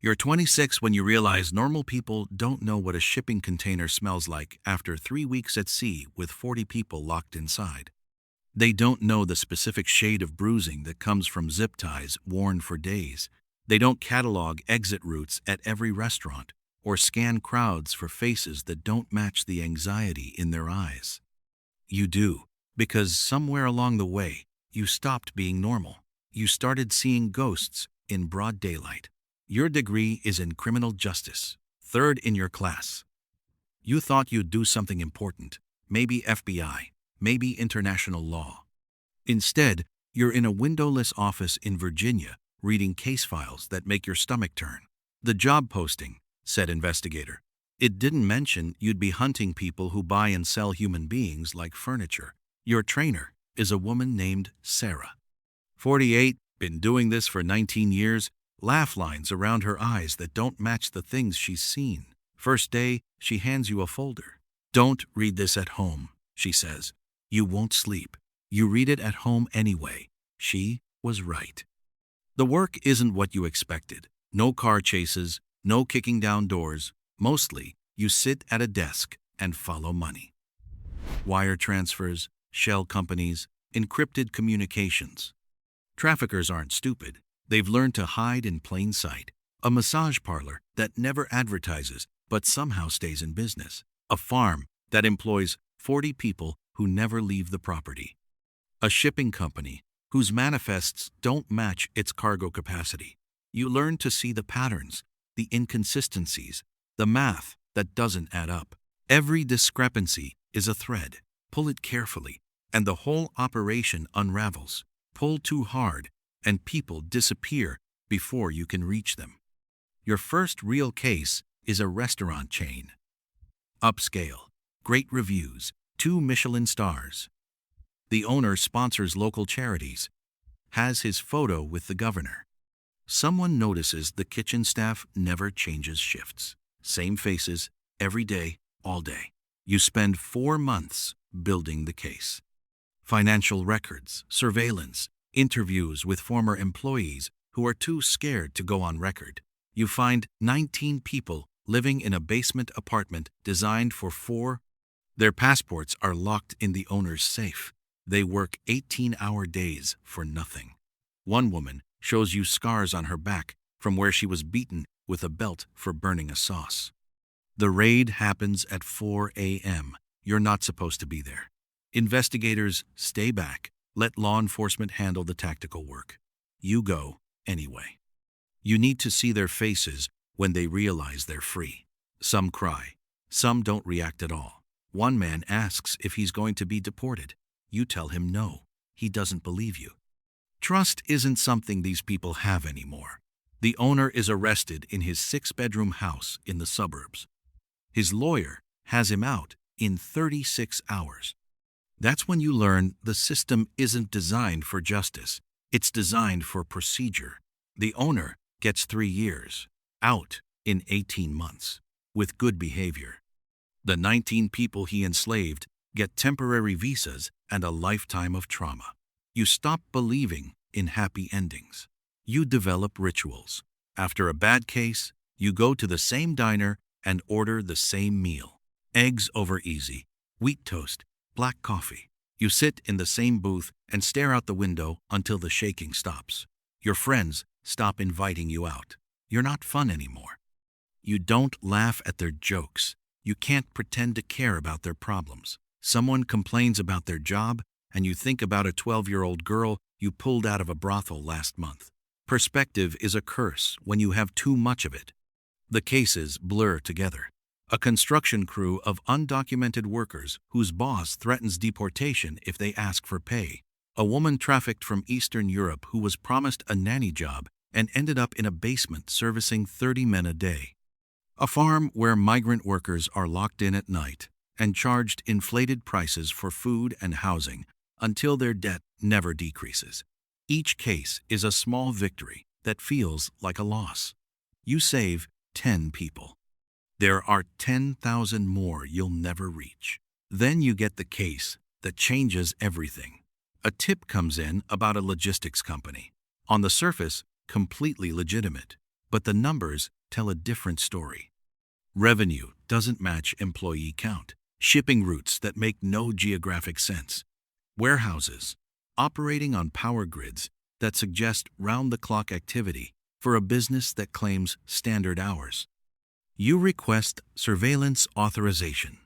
You're 26 when you realize normal people don't know what a shipping container smells like after 3 weeks at sea with 40 people locked inside. They don't know the specific shade of bruising that comes from zip ties worn for days. They don't catalog exit routes at every restaurant or scan crowds for faces that don't match the anxiety in their eyes. You do, because somewhere along the way, you stopped being normal. You started seeing ghosts in broad daylight. Your degree is in criminal justice, third in your class. You thought you'd do something important, maybe FBI, maybe international law. Instead, you're in a windowless office in Virginia reading case files that make your stomach turn. The job posting, said investigator. It didn't mention you'd be hunting people who buy and sell human beings like furniture. Your trainer is a woman named Sarah. 48, been doing this for 19 years, laugh lines around her eyes that don't match the things she's seen. First day, she hands you a folder. Don't read this at home, she says. You won't sleep. You read it at home anyway. She was right. The work isn't what you expected. No car chases, no kicking down doors. Mostly, you sit at a desk and follow money. Wire transfers, shell companies, encrypted communications. Traffickers aren't stupid. They've learned to hide in plain sight. A massage parlor that never advertises but somehow stays in business. A farm that employs 40 people who never leave the property. A shipping company whose manifests don't match its cargo capacity. You learn to see the patterns, the inconsistencies, the math that doesn't add up. Every discrepancy is a thread. Pull it carefully, and the whole operation unravels. Pull too hard, and people disappear before you can reach them. Your first real case is a restaurant chain. Upscale, great reviews, 2 Michelin stars. The owner sponsors local charities, has his photo with the governor. Someone notices the kitchen staff never changes shifts. Same faces, every day, all day. You spend 4 months building the case. Financial records, surveillance, interviews with former employees who are too scared to go on record. You find 19 people living in a basement apartment designed for 4. Their passports are locked in the owner's safe. They work 18-hour days for nothing. One woman shows you scars on her back from where she was beaten with a belt for burning a sauce. The raid happens at 4 a.m. You're not supposed to be there. Investigators stay back, let law enforcement handle the tactical work. You go anyway. You need to see their faces when they realize they're free. Some cry. Some don't react at all. One man asks if he's going to be deported. You tell him no. He doesn't believe you. Trust isn't something these people have anymore. The owner is arrested in his 6-bedroom house in the suburbs. His lawyer has him out in 36 hours. That's when you learn the system isn't designed for justice. It's designed for procedure. The owner gets 3 years, out in 18 months, with good behavior. The 19 people he enslaved get temporary visas and a lifetime of trauma. You stop believing in happy endings. You develop rituals. After a bad case, you go to the same diner and order the same meal. Eggs over easy, wheat toast, black coffee. You sit in the same booth and stare out the window until the shaking stops. Your friends stop inviting you out. You're not fun anymore. You don't laugh at their jokes. You can't pretend to care about their problems. Someone complains about their job, and you think about a 12-year-old girl you pulled out of a brothel last month. Perspective is a curse when you have too much of it. The cases blur together. A construction crew of undocumented workers whose boss threatens deportation if they ask for pay. A woman trafficked from Eastern Europe who was promised a nanny job and ended up in a basement servicing 30 men a day. A farm where migrant workers are locked in at night and charged inflated prices for food and housing until their debt never decreases. Each case is a small victory that feels like a loss. You save 10 people. There are 10,000 more you'll never reach. Then you get the case that changes everything. A tip comes in about a logistics company. On the surface, completely legitimate, but the numbers tell a different story. Revenue doesn't match employee count. Shipping routes that make no geographic sense. Warehouses operating on power grids that suggest round-the-clock activity for a business that claims standard hours. You request surveillance authorization.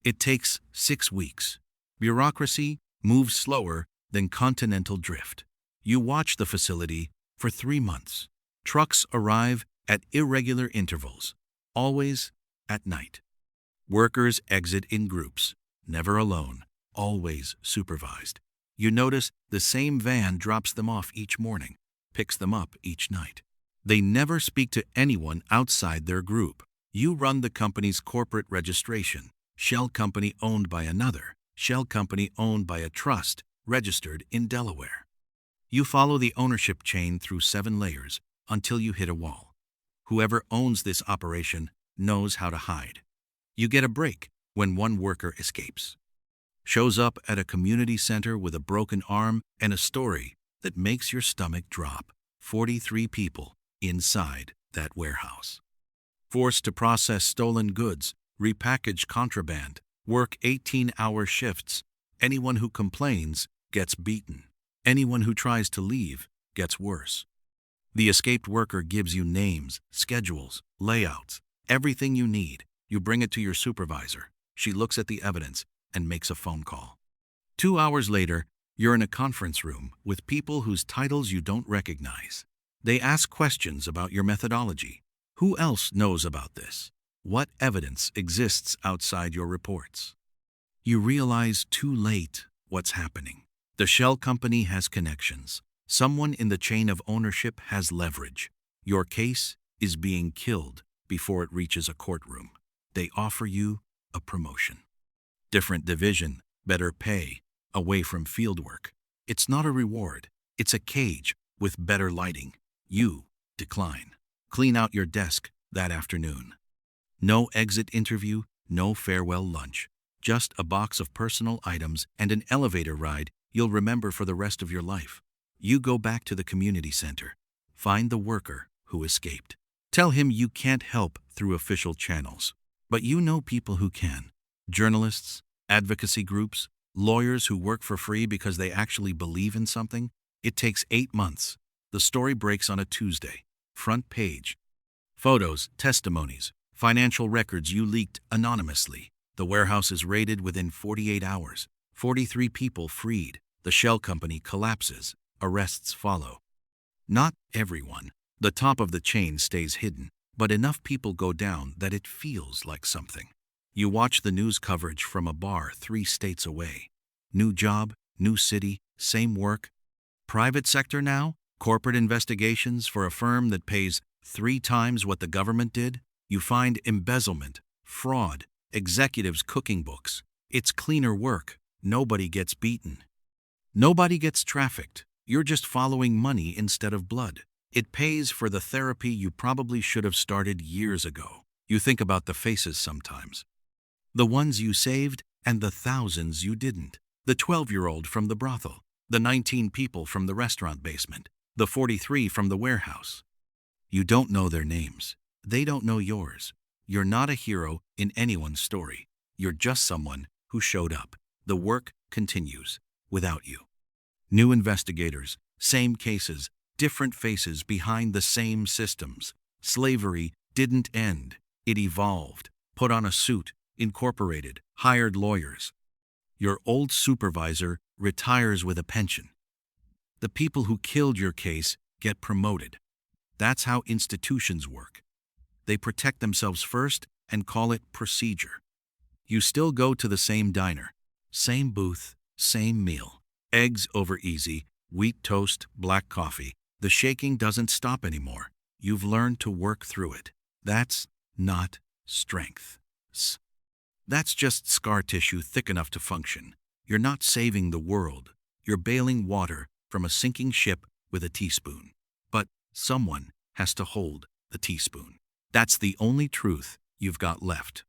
It takes 6 weeks. Bureaucracy moves slower than continental drift. You watch the facility for 3 months. Trucks arrive at irregular intervals, always at night. Workers exit in groups, never alone, always supervised. You notice the same van drops them off each morning, picks them up each night. They never speak to anyone outside their group. You run the company's corporate registration, shell company owned by another, shell company owned by a trust, registered in Delaware. You follow the ownership chain through 7 layers until you hit a wall. Whoever owns this operation knows how to hide. You get a break when one worker escapes. Shows up at a community center with a broken arm and a story that makes your stomach drop. 43 people inside that warehouse. Forced to process stolen goods, repackage contraband, work 18-hour shifts. Anyone who complains gets beaten. Anyone who tries to leave gets worse. The escaped worker gives you names, schedules, layouts, everything you need. You bring it to your supervisor. She looks at the evidence and makes a phone call. 2 hours later, you're in a conference room with people whose titles you don't recognize. They ask questions about your methodology. Who else knows about this? What evidence exists outside your reports? You realize too late what's happening. The shell company has connections. Someone in the chain of ownership has leverage. Your case is being killed before it reaches a courtroom. They offer you a promotion. Different division, better pay, away from fieldwork. It's not a reward. It's a cage with better lighting. You decline. Clean out your desk that afternoon. No exit interview, no farewell lunch. Just a box of personal items and an elevator ride you'll remember for the rest of your life. You go back to the community center. Find the worker who escaped. Tell him you can't help through official channels. But you know people who can. Journalists, advocacy groups, lawyers who work for free because they actually believe in something. It takes 8 months. The story breaks on a Tuesday. Front page. Photos, testimonies, financial records you leaked anonymously. The warehouse is raided within 48 hours. 43 people freed. The shell company collapses. Arrests follow. Not everyone. The top of the chain stays hidden, but enough people go down that it feels like something. You watch the news coverage from a bar 3 states away. New job, new city, same work. Private sector now? Corporate investigations for a firm that pays 3 times what the government did? You find embezzlement, fraud, executives' cooking books. It's cleaner work. Nobody gets beaten. Nobody gets trafficked. You're just following money instead of blood. It pays for the therapy you probably should have started years ago. You think about the faces sometimes. The ones you saved and the thousands you didn't. The 12-year-old from the brothel. The 19 people from the restaurant basement. The 43 from the warehouse. You don't know their names. They don't know yours. You're not a hero in anyone's story. You're just someone who showed up. The work continues without you. New investigators, same cases, different faces behind the same systems. Slavery didn't end. It evolved. Put on a suit, incorporated, hired lawyers. Your old supervisor retires with a pension. The people who killed your case get promoted. That's how institutions work. They protect themselves first and call it procedure. You still go to the same diner, same booth, same meal. Eggs over easy, wheat toast, black coffee. The shaking doesn't stop anymore. You've learned to work through it. That's not strength. That's just scar tissue thick enough to function. You're not saving the world. You're bailing water from a sinking ship with a teaspoon. But someone has to hold the teaspoon. That's the only truth you've got left.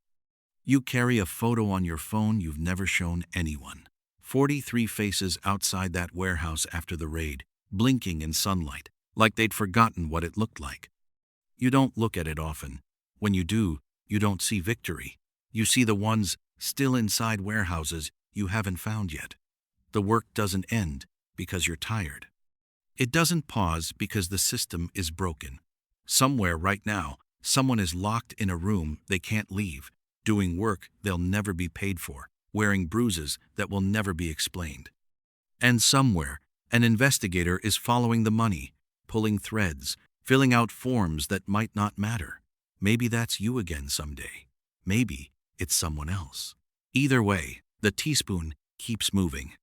You carry a photo on your phone you've never shown anyone. 43 faces outside that warehouse after the raid, blinking in sunlight, like they'd forgotten what it looked like. You don't look at it often. When you do, you don't see victory. You see the ones still inside warehouses you haven't found yet. The work doesn't end because you're tired. It doesn't pause because the system is broken. Somewhere right now, someone is locked in a room they can't leave, doing work they'll never be paid for, wearing bruises that will never be explained. And somewhere, an investigator is following the money, pulling threads, filling out forms that might not matter. Maybe that's you again someday. Maybe it's someone else. Either way, the teaspoon keeps moving.